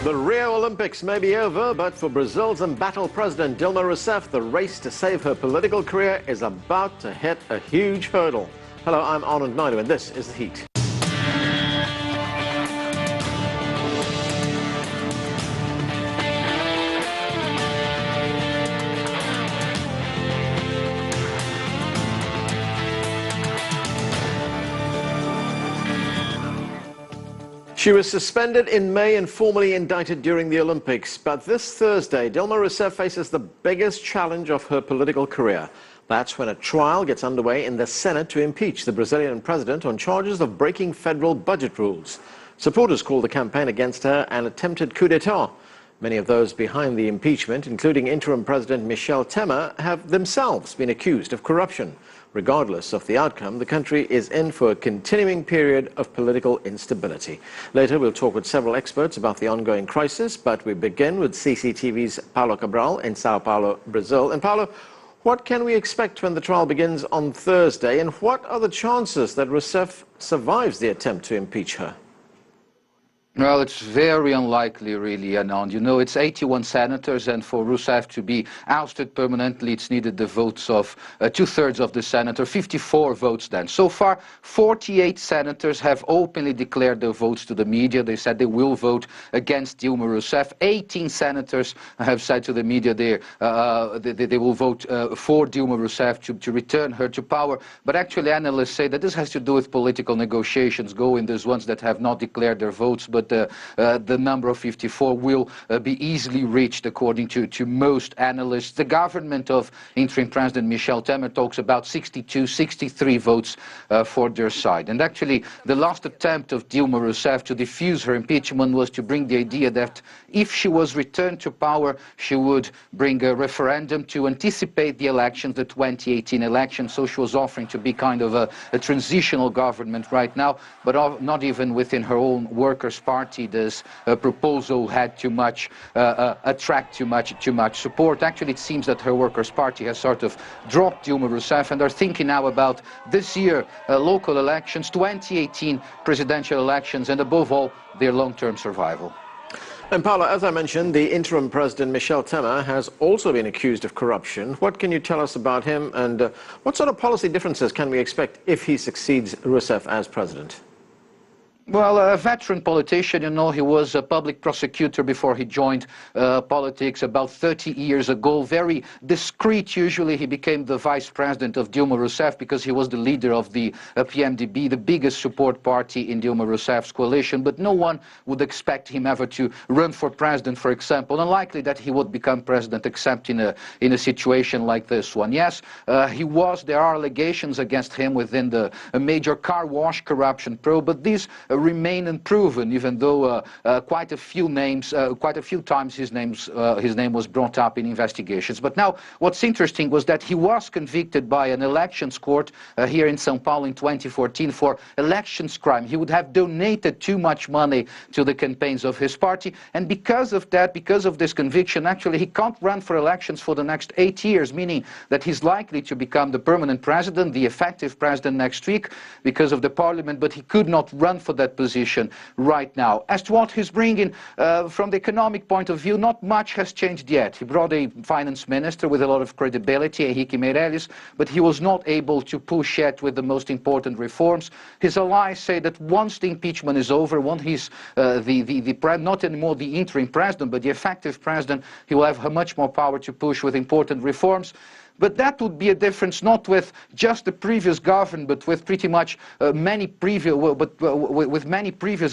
The Rio Olympics may be over, but for Brazil's embattled president Dilma Rousseff, the race to save her political career is about to hit a huge hurdle. Hello, I'm Anand Naidu, and this is The Heat. She was suspended in May and formally indicted during the Olympics. But this Thursday, Dilma Rousseff faces the biggest challenge of her political career. That's when a trial gets underway in the Senate to impeach the Brazilian president on charges of breaking federal budget rules. Supporters call the campaign against her an attempted coup d'etat. Many of those behind the impeachment, including interim President Michel Temer, have themselves been accused of corruption. Regardless of the outcome, the country is in for a continuing period of political instability. Later, we'll talk with several experts about the ongoing crisis, but we begin with CCTV's Paulo Cabral in Sao Paulo, Brazil. And Paulo, what can we expect when the trial begins on Thursday, and what are the chances that Rousseff survives the attempt to impeach her? Well, it's very unlikely, really, Anand. You know, it's 81 senators, and for Rousseff to be ousted permanently, it's needed the votes of two-thirds of the Senate, or 54 votes then. So far, 48 senators have openly declared their votes to the media. They said they will vote against Dilma Rousseff. 18 senators have said to the media they will vote for Dilma Rousseff to return her to power. But actually, analysts say that this has to do with political negotiations going. There's ones that have not declared their votes, but the number of 54 will be easily reached, according to most analysts. The government of interim President Michel Temer talks about 62, 63 votes for their side. And actually, the last attempt of Dilma Rousseff to defuse her impeachment was to bring the idea that if she was returned to power, she would bring a referendum to anticipate the elections, the 2018 election. So she was offering to be kind of a transitional government right now, but not even within her own Workers' Party this proposal had attract too much support. Actually, it seems that her Workers' Party has sort of dropped Dilma Rousseff, and are thinking now about this year local elections, 2018 presidential elections, and above all, their long-term survival. And Paulo, as I mentioned, the interim president Michel Temer has also been accused of corruption. What can you tell us about him, and what sort of policy differences can we expect if he succeeds Rousseff as president? Well, a veteran politician, you know, he was a public prosecutor before he joined politics about 30 years ago. Very discreet, usually. He became the vice president of Dilma Rousseff because he was the leader of the PMDB, the biggest support party in Dilma Rousseff's coalition. But no one would expect him ever to run for president, for example. Unlikely that he would become president except in a situation like this one. Yes, there are allegations against him within a major car wash corruption probe, but these remain unproven, even though quite a few times his name was brought up in investigations. But now, what's interesting was that he was convicted by an elections court here in São Paulo in 2014 for elections crime. He would have donated too much money to the campaigns of his party, and because of that, because of this conviction, actually he can't run for elections for the next 8 years, meaning that he's likely to become the permanent president, the effective president next week because of the parliament, but he could not run for that position right now. As to what he's bringing from the economic point of view, not much has changed yet. He brought a finance minister with a lot of credibility, Henrique Meirelles, but he was not able to push yet with the most important reforms. His allies say that once the impeachment is over, once he's not anymore the interim president, but the effective president, he will have much more power to push with important reforms. But that would be a difference not with just the previous government, but with pretty much many previous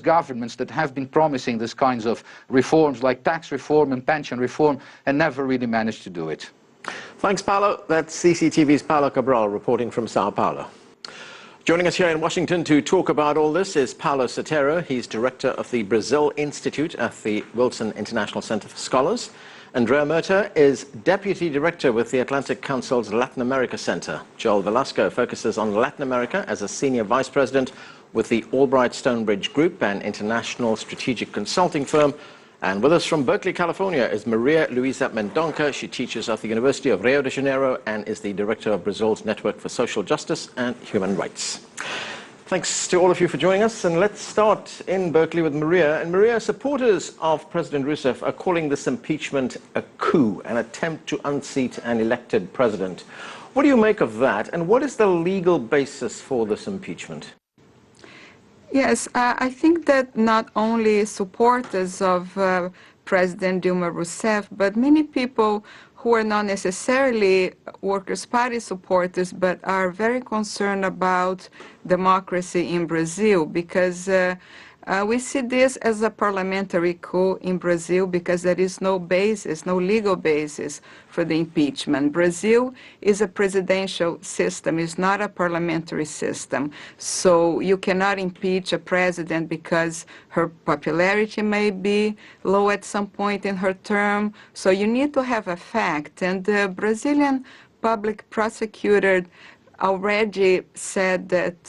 governments that have been promising these kinds of reforms, like tax reform and pension reform, and never really managed to do it. Thanks, Paulo. That's CCTV's Paulo Cabral reporting from Sao Paulo. Joining us here in Washington to talk about all this is Paulo Sotero. He's director of the Brazil Institute at the Wilson International Center for Scholars. Andrea Murta is Deputy Director with the Atlantic Council's Latin America Center. Joel Velasco focuses on Latin America as a Senior Vice President with the Albright Stonebridge Group, an international strategic consulting firm. And with us from Berkeley, California is Maria Luisa Mendonca. She teaches at the University of Rio de Janeiro and is the Director of Brazil's Network for Social Justice and Human Rights. Thanks to all of you for joining us, and let's start in Berkeley with Maria. And Maria, supporters of President Rousseff are calling this impeachment a coup, an attempt to unseat an elected president. What do you make of that, and what is the legal basis for this impeachment? Yes, I think that not only supporters of President Dilma Rousseff, but many people who are not necessarily Workers' Party supporters, but are very concerned about democracy in Brazil, because we see this as a parliamentary coup in Brazil because there is no basis, no legal basis for the impeachment. Brazil is a presidential system, it's not a parliamentary system. So you cannot impeach a president because her popularity may be low at some point in her term. So you need to have a fact. And the Brazilian public prosecutor already said that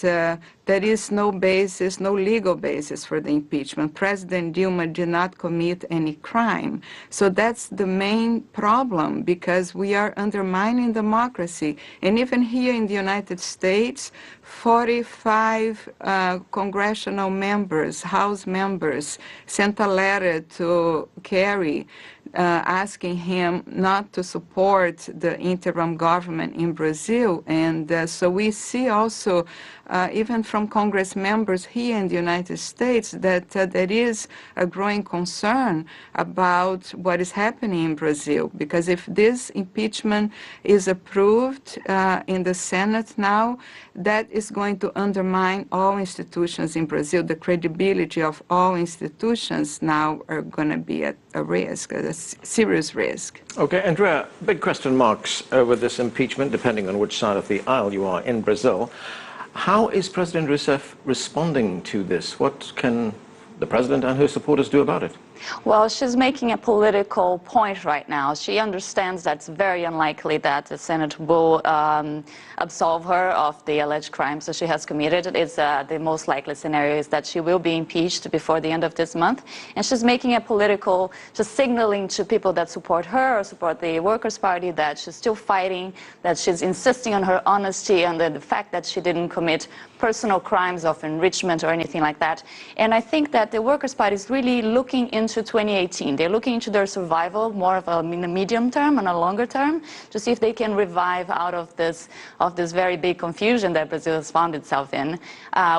there is no basis, no legal basis for the impeachment. President Dilma did not commit any crime. So that's the main problem, because we are undermining democracy. And even here in the United States, 45 congressional members, House members, sent a letter to Kerry asking him not to support the interim government in Brazil. And so we see also, even from Congress members here in the United States, that there is a growing concern about what is happening in Brazil. Because if this impeachment is approved in the Senate now, that is going to undermine all institutions in Brazil. The credibility of all institutions now are going to be at a risk, a serious risk. Okay, Andrea, big question marks over this impeachment, depending on which side of the aisle you are in Brazil. How is President Rousseff responding to this? What can the president and her supporters do about it? Well, she's making a political point right now. She understands that it's very unlikely that the Senate will absolve her of the alleged crimes that she has committed. It's the most likely scenario is that she will be impeached before the end of this month. And she's making a political, just signaling to people that support her or support the Workers' Party that she's still fighting, that she's insisting on her honesty and the fact that she didn't commit personal crimes of enrichment or anything like that. And I think that the Workers' Party is really looking into 2018. They're looking into their survival more of in the medium term and a longer term to see if they can revive out of this very big confusion that Brazil has found itself in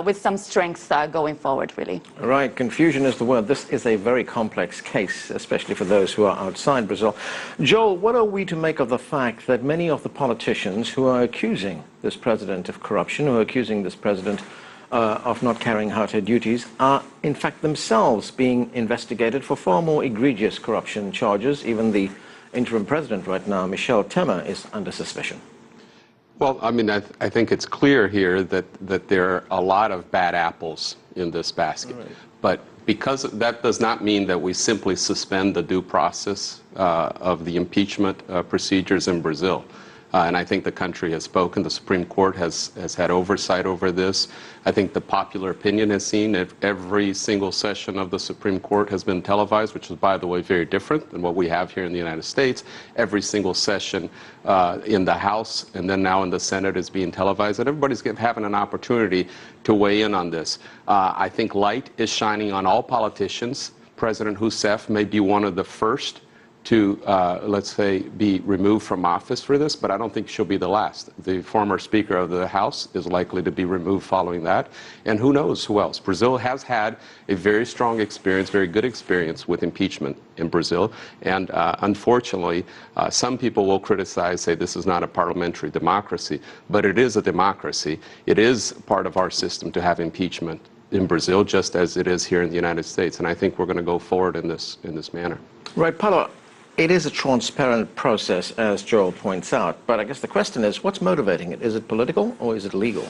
with some strength going forward, really. Right, confusion is the word. This is a very complex case, especially for those who are outside Brazil. Joel, what are we to make of the fact that many of the politicians who are accusing this president of corruption, who are accusing this president of not carrying out her duties, are in fact themselves being investigated for far more egregious corruption charges? Even the interim president right now, Michel Temer, is under suspicion. Well, I mean, I think it's clear here that there are a lot of bad apples in this basket. Right. But because that does not mean that we simply suspend the due process of the impeachment procedures in Brazil. And I think the country has spoken. The Supreme Court has had oversight over this. I think the popular opinion has seen that every single session of the Supreme Court has been televised, which is, by the way, very different than what we have here in the United States. Every single session in the House and then now in the Senate is being televised, and everybody's having an opportunity to weigh in on this. I think light is shining on all politicians. President Rousseff may be one of the first to, let's say, be removed from office for this, but I don't think she'll be the last. The former Speaker of the House is likely to be removed following that, and who knows who else. Brazil has had a very strong experience, very good experience with impeachment in Brazil, and unfortunately, some people will criticize, say this is not a parliamentary democracy, but it is a democracy. It is part of our system to have impeachment in Brazil, just as it is here in the United States, and I think we're going to go forward in this manner. Right, Paulo. It is a transparent process, as Joel points out, but I guess the question is, what's motivating it? Is it political or is it legal?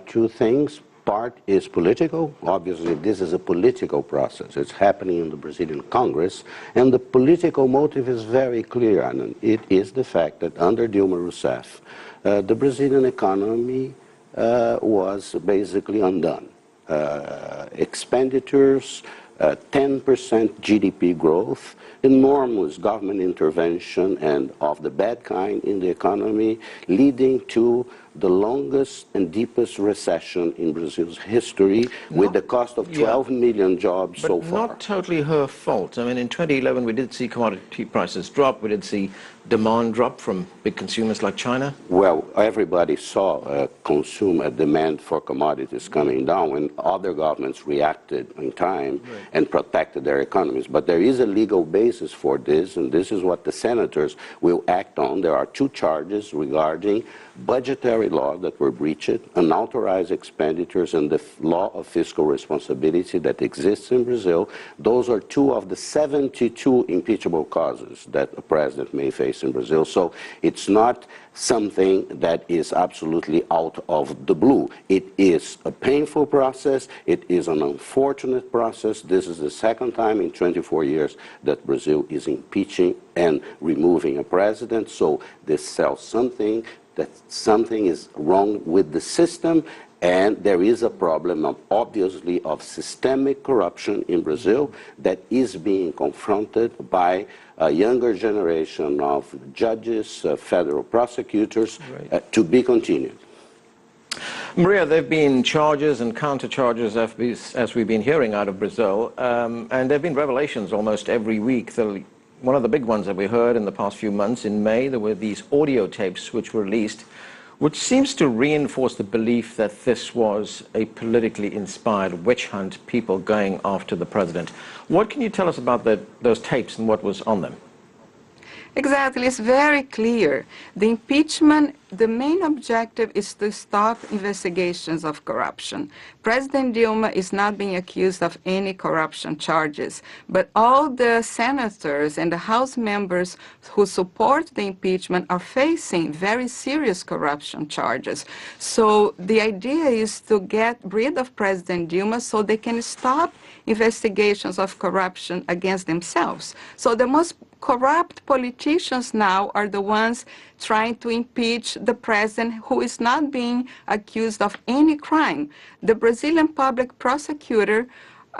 Two things. Part is political. Obviously, this is a political process. It's happening in the Brazilian Congress, and the political motive is very clear, and it is the fact that under Dilma Rousseff, the Brazilian economy was basically undone. Expenditures, 10% GDP growth, enormous government intervention and of the bad kind in the economy, leading to the longest and deepest recession in Brazil's history, with the cost of 12 million jobs so far. Not totally her fault. I mean, in 2011, we did see commodity prices drop. We did see demand drop from big consumers like China. Well, everybody saw consumer demand for commodities coming down when other governments reacted in time and protected their economies. But there is a legal basis for this, and this is what the senators will act on. There are 2 charges regarding budgetary law that were breached, unauthorized expenditures, and the law of fiscal responsibility that exists in Brazil. Those are 2 of the 72 impeachable causes that a president may face in Brazil. So it's not something that is absolutely out of the blue. It is a painful process. It is an unfortunate process. This is the 2nd time in 24 years that Brazil is impeaching and removing a president. So this tells something that something is wrong with the system, and there is a problem of, obviously, of systemic corruption in Brazil that is being confronted by a younger generation of judges, federal prosecutors, to be continued. Maria, there have been charges and counter-charges as we've been hearing out of Brazil, and there have been revelations almost every week. One of the big ones that we heard in the past few months, in May, there were these audio tapes which were released, which seems to reinforce the belief that this was a politically inspired witch hunt, people going after the president. What can you tell us about those tapes and what was on them? Exactly, it's very clear. The impeachment, the main objective is to stop investigations of corruption. President Dilma is not being accused of any corruption charges, but all the senators and the House members who support the impeachment are facing very serious corruption charges. So the idea is to get rid of President Dilma so they can stop investigations of corruption against themselves. So the most corrupt politicians now are the ones trying to impeach the president, who is not being accused of any crime. The Brazilian public prosecutor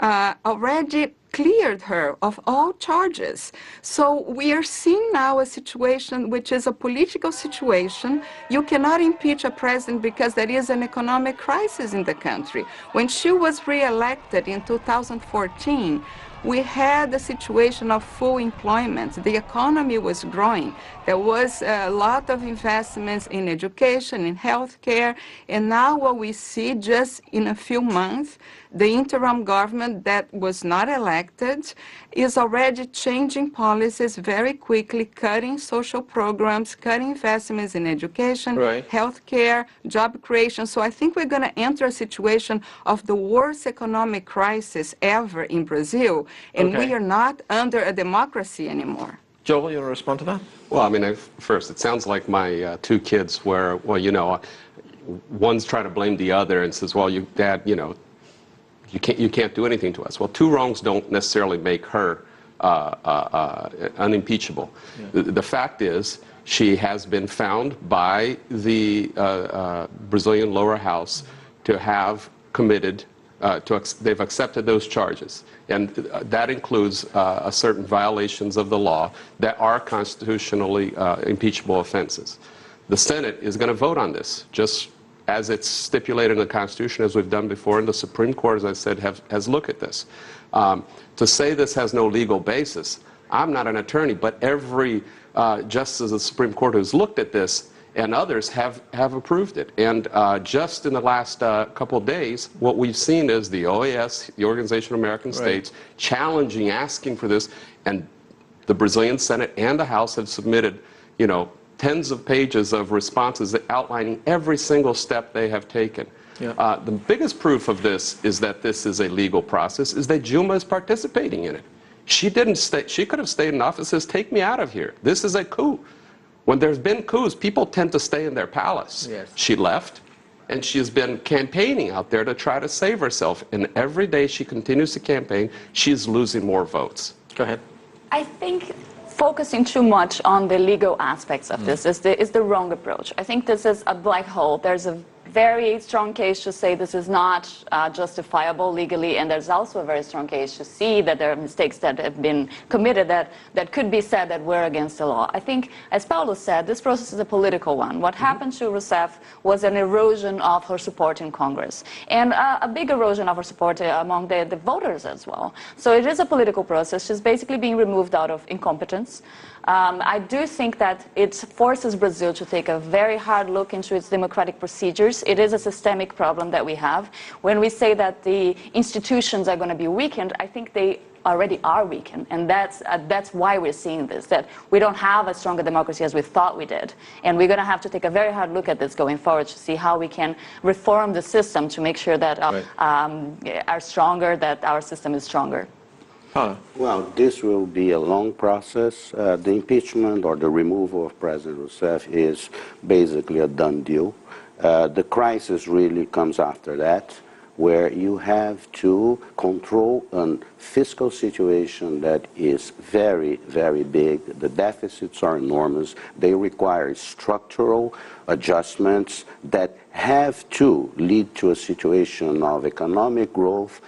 already cleared her of all charges. So we are seeing now a situation which is a political situation. You cannot impeach a president because there is an economic crisis in the country. When she was re-elected in 2014, we had a situation of full employment. The economy was growing. There was a lot of investments in education, in healthcare, and now what we see just in a few months, the interim government that was not elected is already changing policies very quickly, cutting social programs, cutting investments in education, healthcare, job creation. So I think we're going to enter a situation of the worst economic crisis ever in Brazil, and we are not under a democracy anymore. Joel, you want to respond to that? Well, I mean, first, it sounds like my 2 kids where, well, you know, one's trying to blame the other and says, well, Dad, you know, you can't do anything to us. Well, 2 wrongs don't necessarily make her unimpeachable. Yeah. The fact is, she has been found by the Brazilian lower house to have committed, they've accepted those charges. And that includes certain violations of the law that are constitutionally impeachable offenses. The Senate is going to vote on this, just as it's stipulated in the Constitution, as we've done before, and the Supreme Court, as I said, has looked at this. To say this has no legal basis, I'm not an attorney, but every justice of the Supreme Court who's looked at this and others have approved it. And just in the last couple of days, what we've seen is the OAS, the Organization of American States, challenging, asking for this, and the Brazilian Senate and the House have submitted, you know, tens of pages of responses outlining every single step they have taken. Yeah. The biggest proof of this is that this is a legal process, is that Dilma is participating in it. She didn't stay, she could have stayed in office and says, take me out of here. This is a coup. When there's been coups, people tend to stay in their palace. Yes. She left, and she's been campaigning out there to try to save herself. And every day she continues to campaign, she's losing more votes. Go ahead. I think focusing too much on the legal aspects of this is the wrong approach. I think this is a black hole. There's a very strong case to say this is not justifiable legally, and there's also a very strong case to see that there are mistakes that have been committed that could be said that were against the law. I think, as Paulo said, this process is a political one. What happened to Rousseff was an erosion of her support in Congress, and a big erosion of her support among the voters as well. So it is a political process. She's basically being removed out of incompetence. I do think that it forces Brazil to take a very hard look into its democratic procedures. It is a systemic problem that we have. When we say that the institutions are going to be weakened, I think they already are weakened, and that's why we're seeing this, that we don't have a stronger democracy as we thought we did. And we're going to have to take a very hard look at this going forward to see how we can reform the system to make sure that are stronger, that our system is stronger. Well, this will be a long process. The impeachment or the removal of President Rousseff is basically a done deal. The crisis really comes after that, where you have to control a fiscal situation that is very, very big. The deficits are enormous. They require structural adjustments that have to lead to a situation of economic growth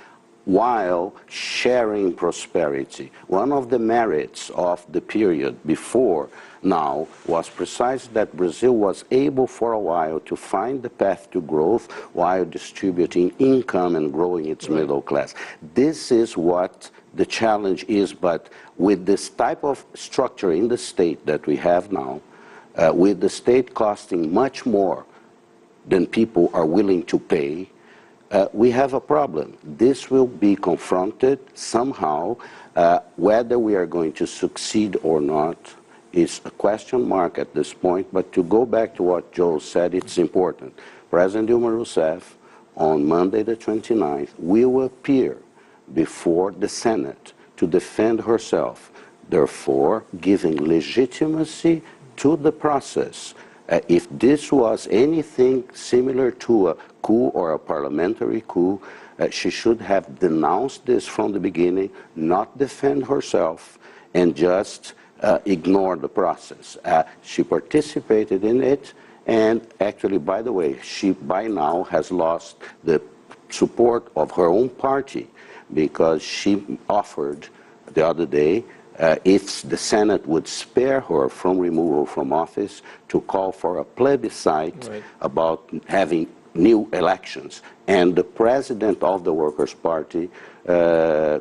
while sharing prosperity. One of the merits of the period before now was precisely that Brazil was able for a while to find the path to growth while distributing income and growing its middle class. This is what the challenge is, but with this type of structure in the state that we have now, with the state costing much more than people are willing to pay, we have a problem. This will be confronted somehow. Whether we are going to succeed or not is a question mark at this point, but to go back to what Joe said, it's important. President Dilma Rousseff, on Monday the 29th, will appear before the Senate to defend herself, therefore giving legitimacy to the process. If this was anything similar to a coup or a parliamentary coup, she should have denounced this from the beginning, not defend herself, and just ignore the process. She participated in it, and actually, by the way, she by now has lost the support of her own party, because she offered the other day, if the Senate would spare her from removal from office, to call for a plebiscite about having new elections. And the president of the Workers' Party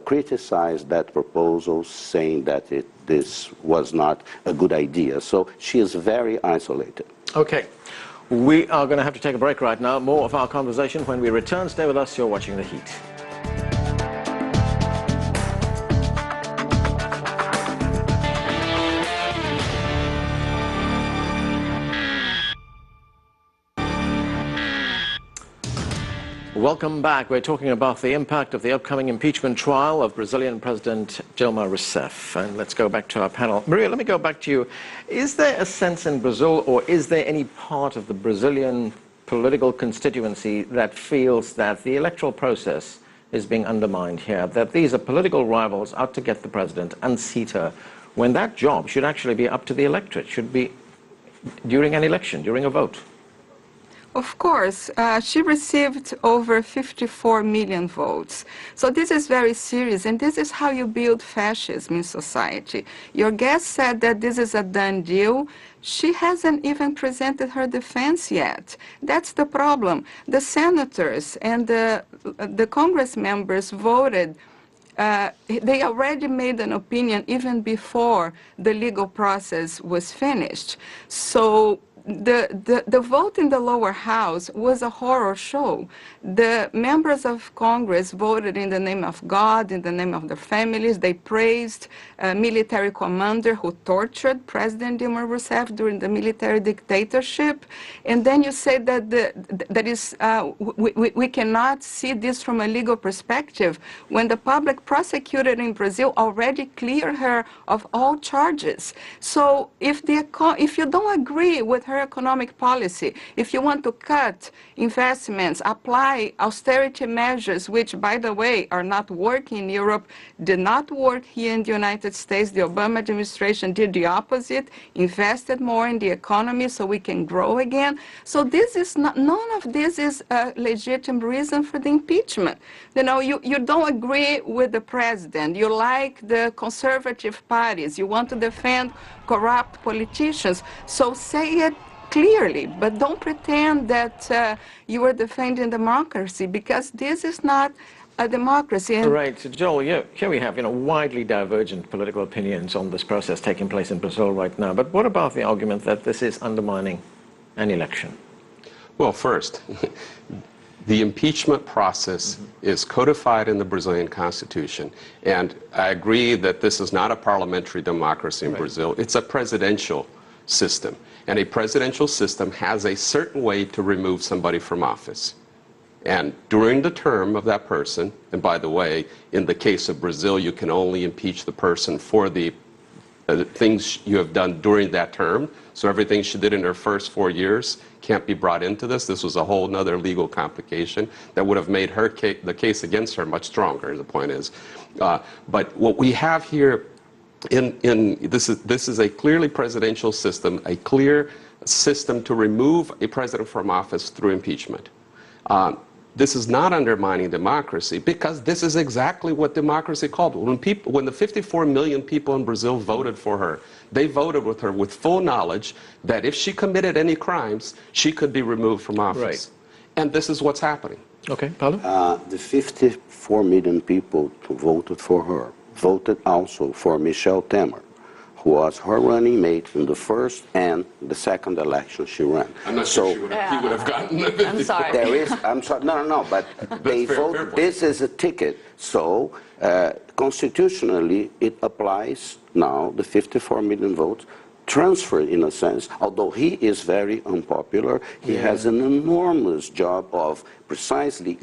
criticized that proposal, saying that this was not a good idea. So she is very isolated. Okay. We are going to have to take a break right now. More of our conversation when we return. Stay with us. You're watching The Heat. Welcome back. We're talking about the impact of the upcoming impeachment trial of Brazilian President Dilma Rousseff. And let's go back to our panel. Maria, let me go back to you. Is there a sense in Brazil, or is there any part of the Brazilian political constituency that feels that the electoral process is being undermined here, that these are political rivals out to get the president and seat her, when that job should actually be up to the electorate, should be during an election, during a vote? Of course, she received over 54 million votes. So this is very serious, and this is how you build fascism in society. Your guest said that this is a done deal. She hasn't even presented her defense yet. That's the problem. The senators and the Congress members voted. They already made an opinion even before the legal process was finished. So the vote in the lower house was a horror show. The members of Congress voted in the name of God, in the name of their families. They praised a military commander who tortured President Dilma Rousseff during the military dictatorship. And then you say that we cannot see this from a legal perspective, when the public prosecutor in Brazil already cleared her of all charges. So if you don't agree with her her economic policy. If you want to cut investments, apply austerity measures, which, by the way, are not working in Europe, did not work here in the United States. The Obama administration did the opposite, invested more in the economy so we can grow again. So this is not, none of this is a legitimate reason for the impeachment. You know, you don't agree with the president. You like the conservative parties. You want to defend corrupt politicians. So say it clearly, but don't pretend that you are defending democracy, because this is not a democracy. All right, so Joel, here we have widely divergent political opinions on this process taking place in Brazil right now. But what about the argument that this is undermining an election? Well, first, the impeachment process is codified in the Brazilian Constitution, and I agree that this is not a parliamentary democracy in Brazil. It's a presidential system, and a presidential system has a certain way to remove somebody from office. And during the term of that person, and by the way, in the case of Brazil, you can only impeach the person for the things you have done during that term. So everything she did in her first 4 years can't be brought into this. This was a whole other legal complication that would have made her the case against her much stronger, the point is. But what we have here this is a clearly presidential system, a clear system to remove a president from office through impeachment. This is not undermining democracy, because this is exactly what democracy called. When the 54 million people in Brazil voted for her, they voted with her with full knowledge that if she committed any crimes, she could be removed from office. Right. And this is what's happening. Okay, Paulo? The 54 million people who voted for her voted also for Michel Temer, who was her running mate in the first and the second election she ran. I'm not sure he would have gotten the 54. I'm sorry. There is, I'm sorry, no, but they vote, this is a ticket. So constitutionally, it applies now, the 54 million votes, transferred in a sense, although he is very unpopular, he has an enormous job of precisely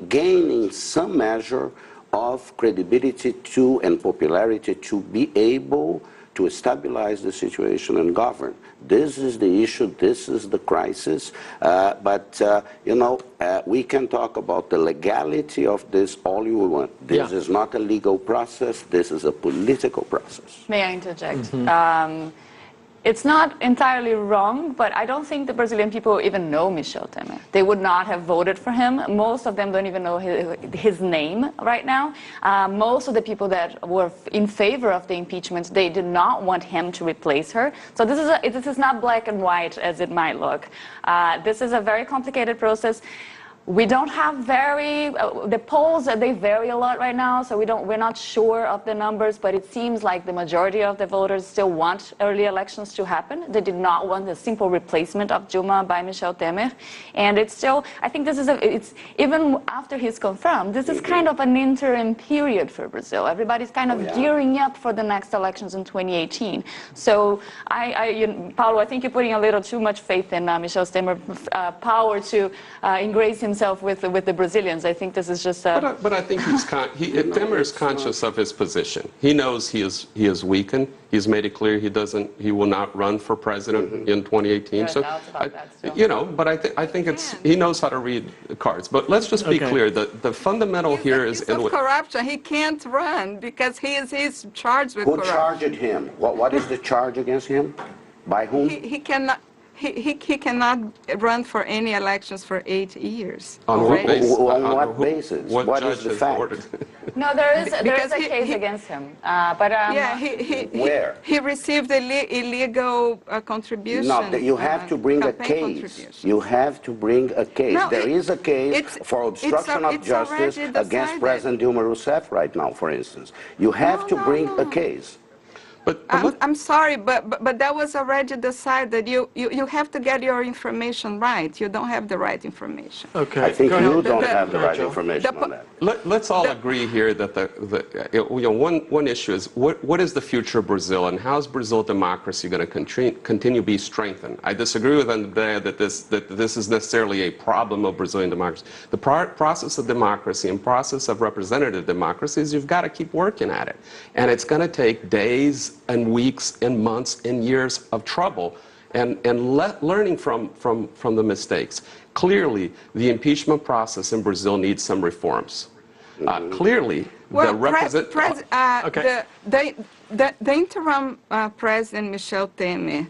gaining some measure of credibility to and popularity to be able to stabilize the situation and govern. This is the issue, this is the crisis, but we can talk about the legality of this all you want. This is not a legal process, this is a political process. May I interject? It's not entirely wrong, but I don't think the Brazilian people even know Michel Temer. They would not have voted for him. Most of them don't even know his name right now. Most of the people that were in favor of the impeachment, they did not want him to replace her. So this is not black and white as it might look. This is a very complicated process. We don't have the polls, they vary a lot right now, so we're not sure of the numbers, but it seems like the majority of the voters still want early elections to happen. They did not want the simple replacement of Dilma by Michel Temer. And it's still, I think this is even after he's confirmed, this is kind of an interim period for Brazil. Everybody's kind of gearing up for the next elections in 2018. So Paulo, I think you're putting a little too much faith in Michel Temer's power to embrace himself with the Brazilians. I think this is just. But I think Temer is conscious of his position. He knows he is weakened. He's made it clear he will not run for president in 2018. So but I think he knows how to read the cards. But let's just be clear. The fundamental here is corruption. He can't run because he's charged with corruption. Who charged him? What is the charge against him? By whom? He cannot. He cannot run for any elections for 8 years. On what basis? What is the fact? No, there is a case against him. Where? He received illegal contribution. No, you have to bring a case. You have to bring a case. No, there is a case for obstruction of justice against President Dilma Rousseff right now, for instance. You have to bring a case. I'm sorry, but that was already decided. You have to get your information right. You don't have the right information. Okay. I think you don't have the right information on that. Let's all agree here that one issue is what is the future of Brazil, and how is Brazil democracy going to continue to be strengthened? I disagree with Andrea that this is necessarily a problem of Brazilian democracy. The process of democracy and process of representative democracy is you've got to keep working at it, and it's going to take days and weeks and months and years of trouble and learning from the mistakes. Clearly, the impeachment process in Brazil needs some reforms. Clearly, well, okay. The interim president, Michel Temer,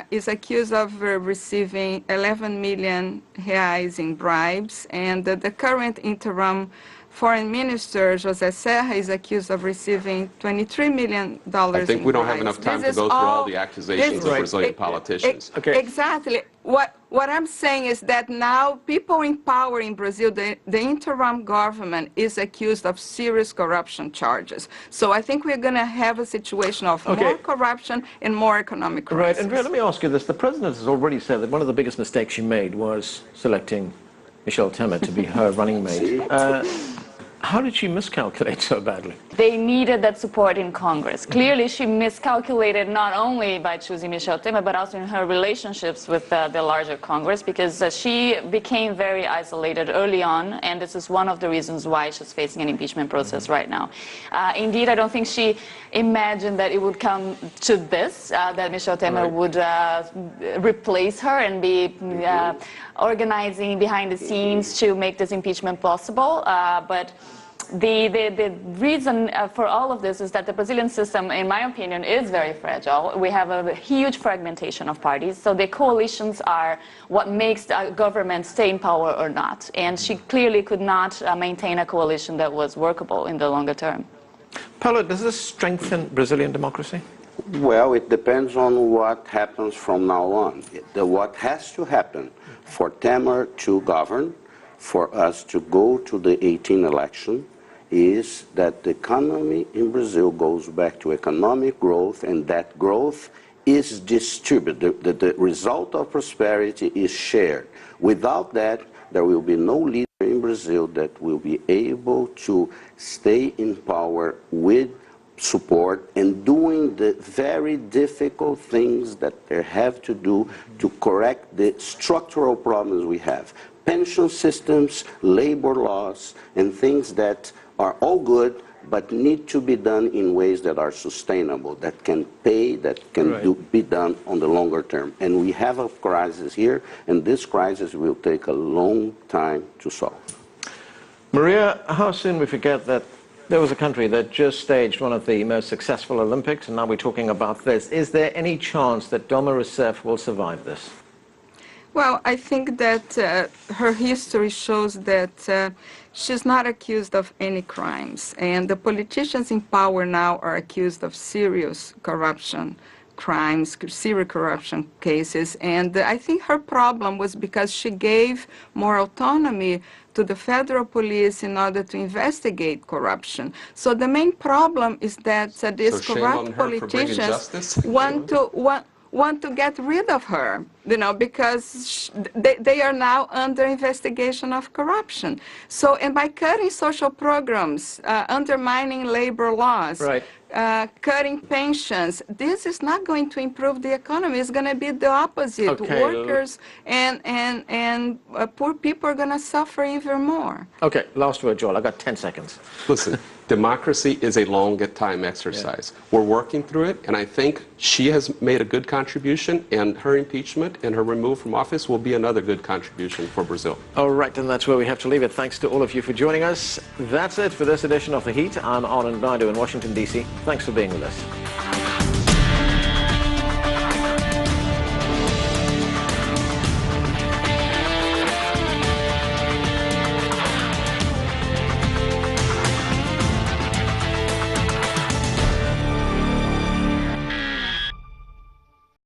is accused of receiving 11 million reais in bribes, and the current interim foreign minister, José Serra, is accused of receiving $23 million in bribes. I think we don't have enough time to go through all the accusations of Brazilian politicians. Okay. Exactly. What I'm saying is that now people in power in Brazil, the interim government is accused of serious corruption charges. So I think we're going to have a situation of more corruption and more economic crisis. Right. Andrea, let me ask you this. The president has already said that one of the biggest mistakes she made was selecting Michel Temer to be her running mate. How did she miscalculate so badly? They needed that support in Congress. Clearly, she miscalculated not only by choosing Michel Temer, but also in her relationships with the larger Congress, because she became very isolated early on, and this is one of the reasons why she's facing an impeachment process right now. Indeed, I don't think she imagined that it would come to this, that Michel Temer would replace her and be organizing behind the scenes to make this impeachment possible. But the reason for all of this is that the Brazilian system, in my opinion, is very fragile. We have a huge fragmentation of parties, so the coalitions are what makes the government stay in power or not. And she clearly could not maintain a coalition that was workable in the longer term. Paulo, does this strengthen Brazilian democracy? Well, it depends on what happens from now on. What has to happen for Temer to govern, for us to go to the 2018 election, is that the economy in Brazil goes back to economic growth, and that growth is distributed. The result of prosperity is shared. Without that, there will be no leader in Brazil that will be able to stay in power with support and doing the very difficult things that they have to do to correct the structural problems we have. Pension systems, labor laws, and things that are all good, but need to be done in ways that are sustainable, that can pay, that can be done on the longer term. And we have a crisis here, and this crisis will take a long time to solve. Maria, how soon we forget that there was a country that just staged one of the most successful Olympics, and now we're talking about this. Is there any chance that Dilma Rousseff will survive this? Well, I think that her history shows that she's not accused of any crimes, and the politicians in power now are accused of serious corruption crimes, serious corruption cases, and I think her problem was because she gave more autonomy to the federal police in order to investigate corruption. So the main problem is that these corrupt politicians want to get rid of her, you know, because they are now under investigation of corruption. So, and by cutting social programs, undermining labor laws, cutting pensions, this is not going to improve the economy. It's going to be the opposite. Workers and poor people are going to suffer even more. Okay, last word, Joel. I got 10 seconds. Listen, democracy is a long time exercise. We're working through it, and I think she has made a good contribution, and her impeachment and her removal from office will be another good contribution for Brazil. All right, and that's where we have to leave it. Thanks to all of you for joining us. That's it for this edition of The Heat. I'm Anand Naidu in Washington, D.C. Thanks for being with us.